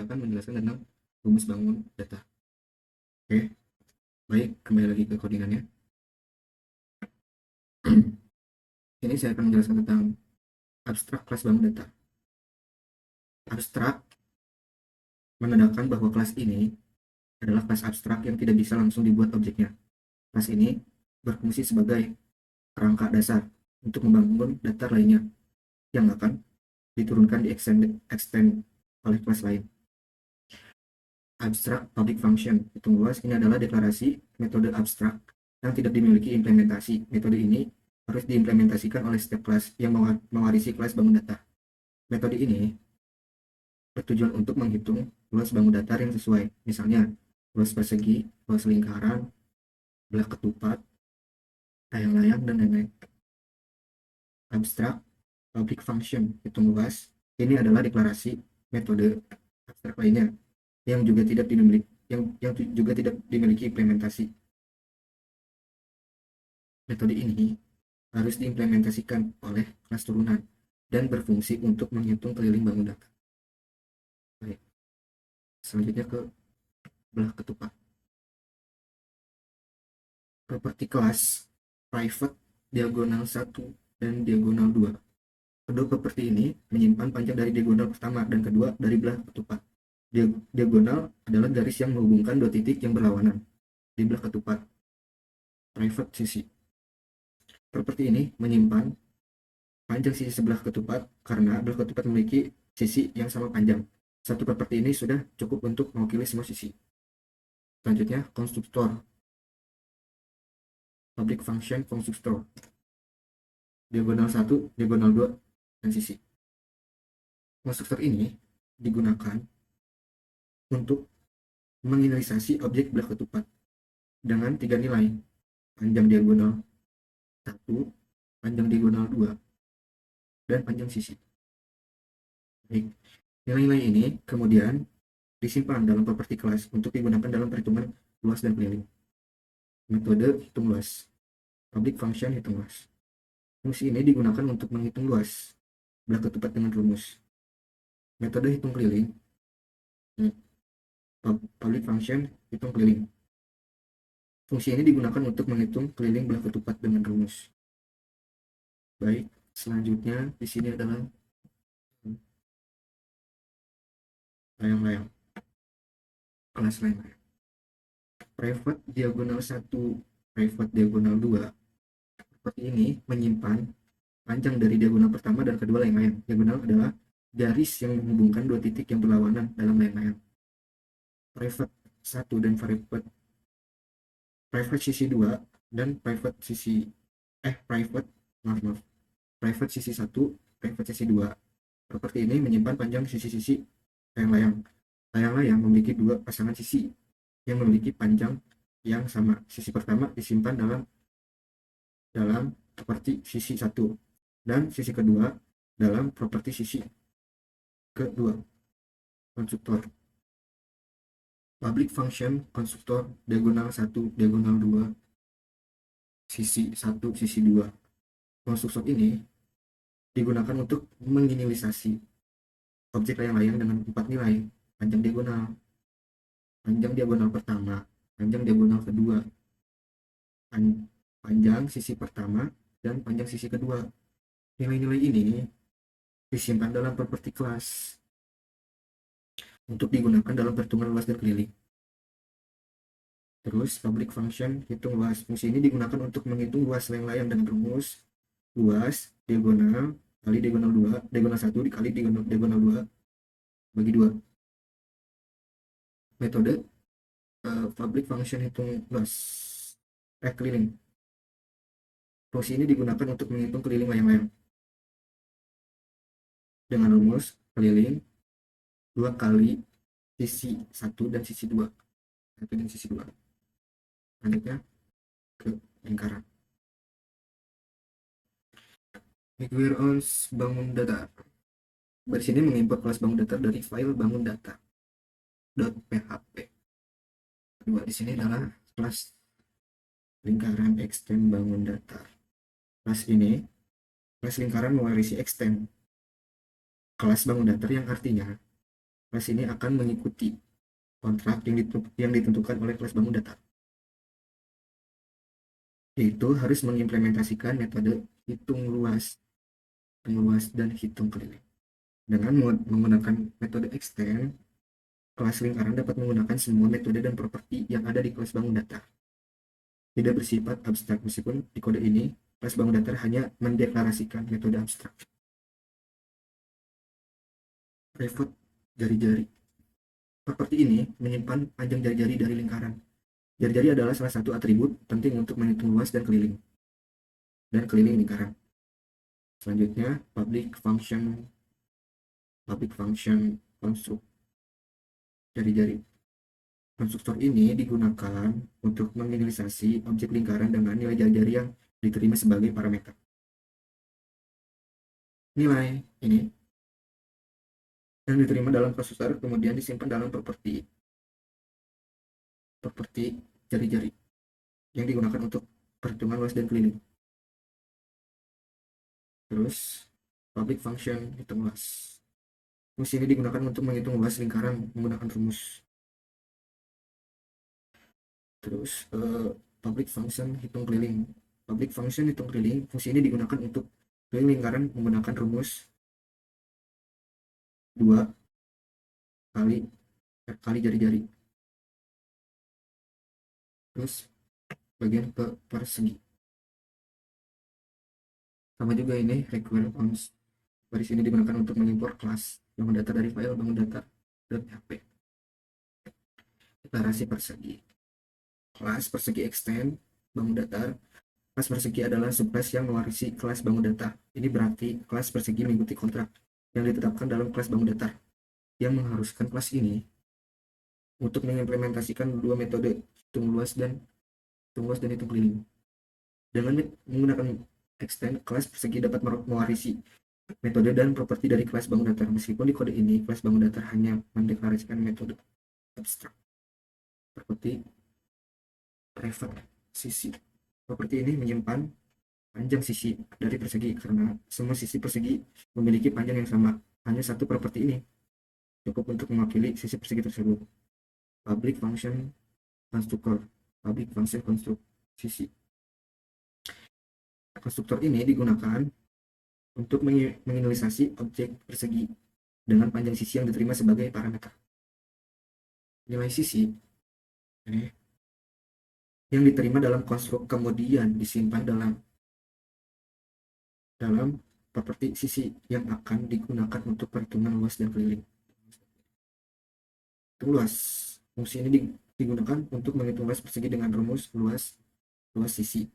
akan menjelaskan tentang rumus bangun data. Oke, baik, kembali lagi ke codingannya. Ini saya akan menjelaskan tentang abstrak kelas bangun data. Abstrak menandakan bahwa kelas ini adalah kelas abstrak yang tidak bisa langsung dibuat objeknya. Kelas ini berfungsi sebagai kerangka dasar untuk membangun data lainnya yang akan diturunkan di extend oleh kelas lain. Abstrak public function, hitung luas, ini adalah deklarasi metode abstrak yang tidak dimiliki implementasi. Metode ini harus diimplementasikan oleh setiap kelas yang mewarisi kelas bangun data. Metode ini bertujuan untuk menghitung luas bangun datar yang sesuai, misalnya luas persegi, luas lingkaran, belah ketupat, layang-layang, dan lain-lain. Abstrak public function, hitung luas, ini adalah deklarasi metode abstrak lainnya yang juga tidak dimiliki implementasi. Metode ini harus diimplementasikan oleh kelas turunan dan berfungsi untuk menghitung keliling bangun data. Baik. Selanjutnya ke belah ketupat. Properti kelas private diagonal 1 dan diagonal 2. Kedua properti ini menyimpan panjang dari diagonal pertama dan kedua dari belah ketupat. Diagonal adalah garis yang menghubungkan dua titik yang berlawanan di belah ketupat private sisi. Properti ini menyimpan panjang sisi sebelah ketupat karena belah ketupat memiliki sisi yang sama panjang. Satu properti ini sudah cukup untuk mewakili semua sisi. Selanjutnya, konstruktor. Public function konstruktor. Diagonal 1, diagonal 2, dan sisi. Konstruktor ini digunakan untuk menginisialisasi objek belah ketupat dengan tiga nilai: panjang diagonal 1, panjang diagonal 2, dan panjang sisi. Baik. Nilai-nilai ini kemudian disimpan dalam properti kelas untuk digunakan dalam perhitungan luas dan keliling. Metode hitung luas. Public function hitung luas. Fungsi ini digunakan untuk menghitung luas belah ketupat dengan rumus. Metode hitung keliling. Public function hitung keliling. Fungsi ini digunakan untuk menghitung keliling belah ketupat dengan rumus. Baik, selanjutnya di sini adalah layang-layang. Kelas layang-layang. Private diagonal 1, private diagonal 2. Seperti ini menyimpan panjang dari diagonal pertama dan kedua layang-layang. Diagonal adalah garis yang menghubungkan dua titik yang berlawanan dalam layang-layang. Private 1 dan private sisi 2 dan private sisi private sisi 1, private sisi 2. Properti ini menyimpan panjang sisi-sisi layang-layang. Layang-layang memiliki dua pasangan sisi yang memiliki panjang yang sama. Sisi pertama disimpan dalam properti sisi 1 dan sisi kedua dalam properti sisi kedua. Konstruktor. Public function konstruktor diagonal 1, diagonal 2, sisi 1, sisi 2. Konstruktor ini digunakan untuk menginisialisasi objek layang-layang dengan 4 nilai: panjang diagonal pertama, panjang diagonal kedua, panjang sisi pertama, dan panjang sisi kedua. Nilai-nilai ini disimpan dalam properti kelas untuk digunakan dalam perhitungan luas dan keliling. Terus public function hitung luas. Fungsi ini digunakan untuk menghitung luas layang-layang dengan rumus luas diagonal kali diagonal 2, diagonal 1 dikali diagonal 2 bagi 2. Metode public function hitung luas keliling. Fungsi ini digunakan untuk menghitung keliling layang-layang dengan rumus keliling 2 kali sisi 1 dan sisi 2. 1 dan sisi 2. Lanjutnya ke lingkaran. Requires bangun data. Di sini mengimport kelas bangun data dari file bangun data.php. Kedua di sini adalah kelas lingkaran extend bangun data. Kelas lingkaran mewarisi extend kelas bangun data yang artinya Kelas ini akan mengikuti kontrak yang ditentukan oleh kelas bangun datar, yaitu harus mengimplementasikan metode hitung luas dan hitung keliling. Dengan menggunakan metode extend, kelas lingkaran dapat menggunakan semua metode dan properti yang ada di kelas bangun datar. Tidak bersifat abstrak, meskipun di kode ini kelas bangun datar hanya mendeklarasikan metode abstrak. Pivot jari-jari. Properti ini menyimpan panjang jari-jari dari lingkaran. Jari-jari adalah salah satu atribut penting untuk menghitung luas dan keliling lingkaran. Selanjutnya, public function konstruk jari-jari. Konstruktor ini digunakan untuk menginisialisasi objek lingkaran dengan nilai jari-jari yang diterima sebagai parameter. Nilai ini yang diterima dalam konstruktor kemudian disimpan dalam properti jari-jari yang digunakan untuk perhitungan luas dan keliling. Terus public function hitung luas. Fungsi ini digunakan untuk menghitung luas lingkaran menggunakan rumus. Terus public function hitung keliling. Public function hitung keliling, fungsi ini digunakan untuk keliling lingkaran menggunakan rumus 2 kali jari-jari. Terus bagian ke persegi. Sama juga ini require const. Baris ini digunakan untuk mengimpor kelas bangun data dari file bangun data.php. Deklarasi persegi. Kelas persegi extend bangun datar. Kelas persegi adalah subkelas yang mewarisi kelas bangun data. Ini berarti kelas persegi mengikuti kontrak yang ditetapkan dalam kelas bangun datar, yang mengharuskan kelas ini untuk mengimplementasikan dua metode hitung luas dan hitung keliling. Dengan menggunakan extend, kelas persegi dapat mewarisi metode dan properti dari kelas bangun datar. Meskipun di kode ini kelas bangun datar hanya mendeklarasikan metode abstrak seperti private sisi. Properti ini menyimpan panjang sisi dari persegi karena semua sisi persegi memiliki panjang yang sama. Hanya satu properti ini cukup untuk mewakili sisi persegi tersebut. Public function konstruktor, public function konstruk sisi. Konstruktor ini digunakan untuk menginisialisasi objek persegi dengan panjang sisi yang diterima sebagai parameter. Nilai sisi yang diterima dalam konstruk kemudian disimpan dalam properti sisi yang akan digunakan untuk perhitungan luas dan keliling. Luas, fungsi ini digunakan untuk menghitung luas persegi dengan rumus luas sisi.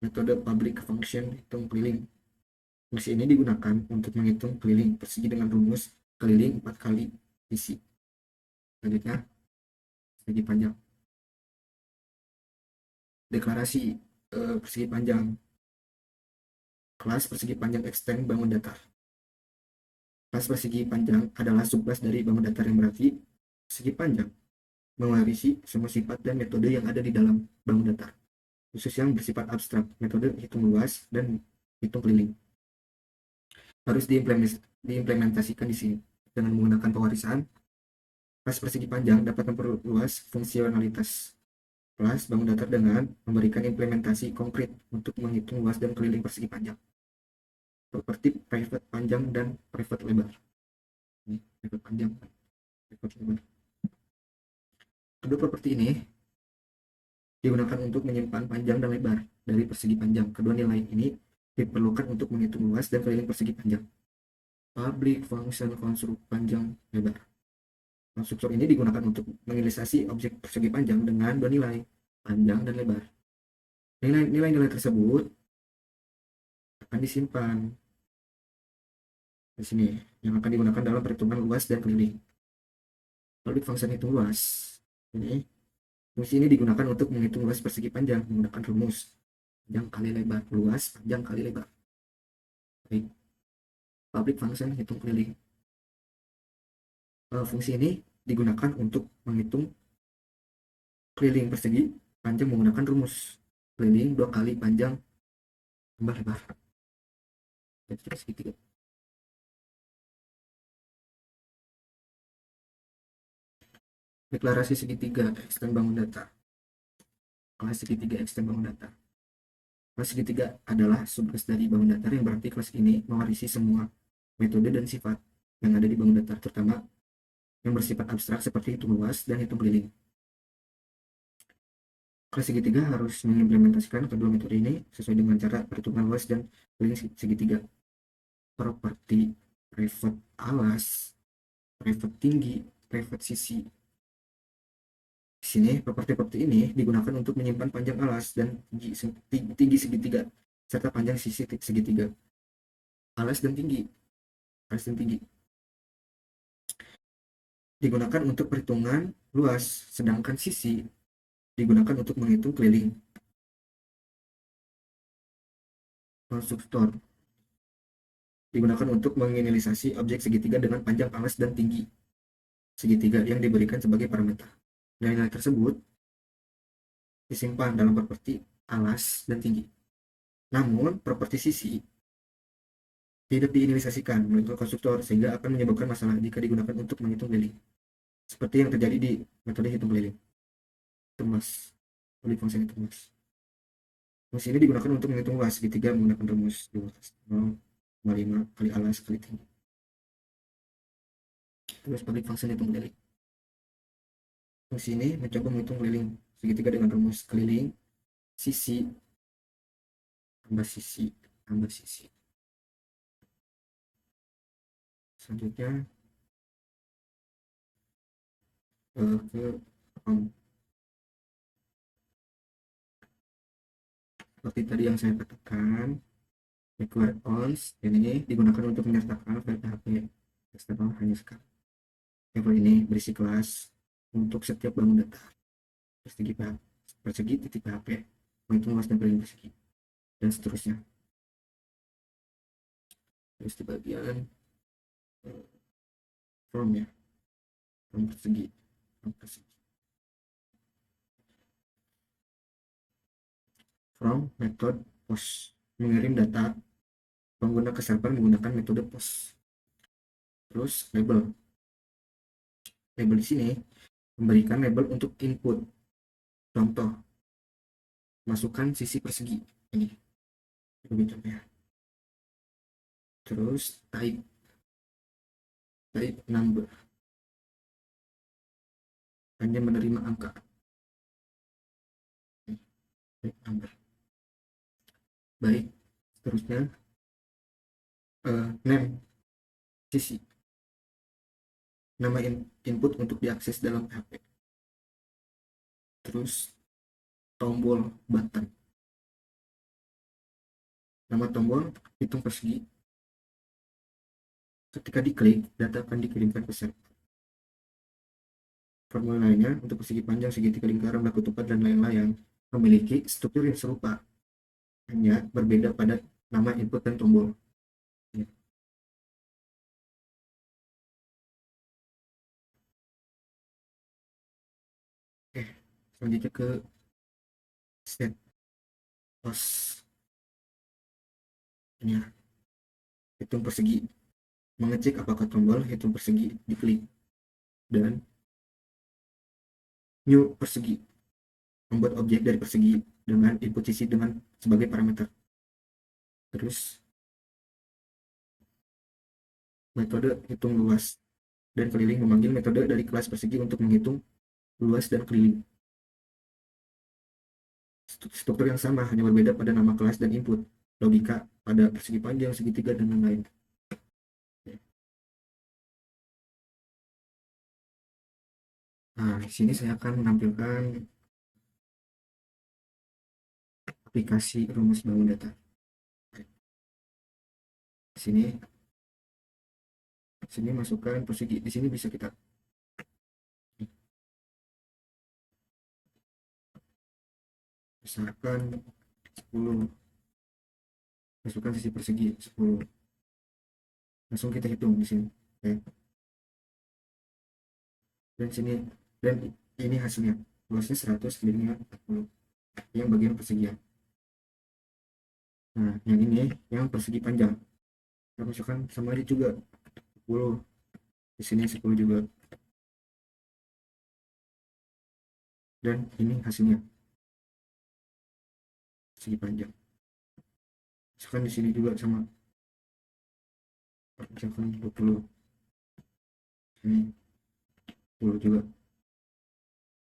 Metode public function hitung keliling. Fungsi ini digunakan untuk menghitung keliling persegi dengan rumus keliling 4 kali sisi. Selanjutnya, persegi panjang. Deklarasi persegi panjang. Kelas persegi panjang extend bangun datar. Kelas persegi panjang adalah subkelas dari bangun datar yang berarti persegi panjang mewarisi semua sifat dan metode yang ada di dalam bangun datar, khusus yang bersifat abstrak, metode hitung luas dan hitung keliling. Harus diimplementasikan di sini dengan menggunakan pewarisan. Kelas persegi panjang dapat memperluas fungsionalitas kelas bangun datar dengan memberikan implementasi konkret untuk menghitung luas dan keliling persegi panjang. Seperti private panjang dan private lebar. Ini private panjang, private lebar. Kedua properti ini digunakan untuk menyimpan panjang dan lebar dari persegi panjang. Kedua nilai ini diperlukan untuk menghitung luas dan keliling persegi panjang. Public function konstruk panjang lebar. Konstruktor ini digunakan untuk menginisialisasi objek persegi panjang dengan dua nilai, panjang dan lebar. Nilai-nilai tersebut akan disimpan di sini, yang akan digunakan dalam perhitungan luas dan keliling. Public function hitung luas. Fungsi ini digunakan untuk menghitung luas persegi panjang menggunakan rumus panjang kali lebar, luas panjang kali lebar. Baik. Public function hitung keliling. Fungsi ini digunakan untuk menghitung keliling persegi panjang menggunakan rumus keliling 2 kali panjang tambah lebar. Jadi segitiga. Deklarasi segitiga eksten bangun data. Kelas segitiga eksten bangun data. Kelas segitiga adalah subkelas dari bangun datar, yang berarti kelas ini mewarisi semua metode dan sifat yang ada di bangun datar, terutama yang bersifat abstrak seperti hitung luas dan hitung keliling. Kelas segitiga harus mengimplementasikan kedua metode ini sesuai dengan cara perhitungan luas dan keliling segitiga. Properti private alas, private tinggi, private sisi. Di sini properti ini digunakan untuk menyimpan panjang alas dan tinggi segitiga serta panjang sisi segitiga. Alas dan tinggi, alas dan tinggi digunakan untuk perhitungan luas, sedangkan sisi digunakan untuk menghitung keliling. Konstruktor digunakan untuk menginisialisasi objek segitiga dengan panjang alas dan tinggi segitiga yang diberikan sebagai parameter. Nilai-nilai tersebut disimpan dalam properti alas dan tinggi. Namun, properti sisi tidak diinisialisasikan melalui konstruktor, sehingga akan menyebabkan masalah jika digunakan untuk menghitung keliling, seperti yang terjadi di metode hitung keliling. Rumus oleh fungsi hitung luas. Rumus ini digunakan untuk menghitung luas segitiga menggunakan rumus 0,5 kali alas kali tinggi. Terus bagi fungsi hitung keliling. Fungsi ini mencoba menghitung keliling segitiga dengan rumus keliling sisi tambah sisi tambah sisi. Selanjutnya ke seperti tadi yang saya katakan, required ons ini digunakan untuk menyertakan file PHP eksternal hanya sekali. File ini berisi kelas untuk setiap bangun data persegi titik PHP, menghitung luas dan keliling persegi, dan seterusnya. Terus di bagian from ya, from persegi, from method post, mengirim data pengguna ke server menggunakan metode post. Terus label di sini memberikan label untuk input. Contoh, masukkan sisi persegi ini, contohnya. Terus type number, hanya menerima angka. Type number. Baik, seterusnya name sisi, nama input untuk diakses dalam PHP. Terus tombol button, nama tombol hitung persegi. Ketika diklik, data akan dikirimkan ke server. Formula lainnya untuk persegi panjang, segitiga, lingkaran, berlaku tepat, dan lain-lain memiliki struktur yang serupa, hanya berbeda pada nama input dan tombol. Oke, selanjutnya ke set post. Ini ya, hitung persegi, mengecek apakah tombol hitung persegi diklik, dan new persegi, membuat objek dari persegi dengan input sisi dengan sebagai parameter. Terus metode hitung luas dan keliling, memanggil metode dari kelas persegi untuk menghitung luas dan keliling. Struktur yang sama, hanya berbeda pada nama kelas dan input. Logika pada persegi panjang, segitiga, dan lain-lain. Nah, di sini saya akan menampilkan aplikasi rumus bangun data. Di sini masukkan persegi. Di sini bisa kita misalkan 10, masukkan sisi persegi 10. Langsung kita hitung di sini. Oke. Dan sini, dan ini hasilnya. Luasnya 100, kelilingnya 40. Yang bagian persegian. Nah, yang ini yang persegi panjang. Kita masukkan sama aja juga 10. Di sini 10 juga. dan ini hasilnya segi panjang. Misalkan di sini juga sama, misalkan 20, ini 10 juga,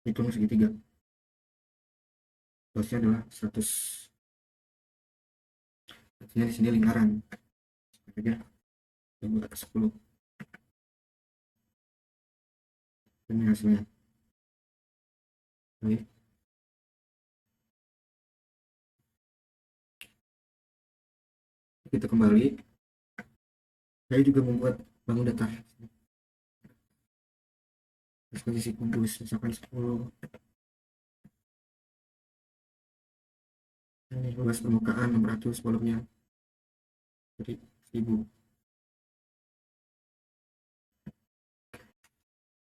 hitung segitiga, luasnya adalah 100, artinya di sini lingkaran saja yang atas 10. Ini hasilnya. Baik, kita kembali. Saya juga membuat bangun datar disposisi kumpus, misalkan 10, ini luas permukaan 600, volumenya jadi 1000.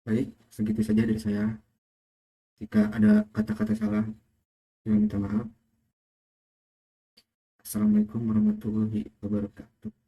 Baik, segitu saja dari saya. Jika ada kata-kata salah, saya minta maaf. Assalamualaikum warahmatullahi wabarakatuh.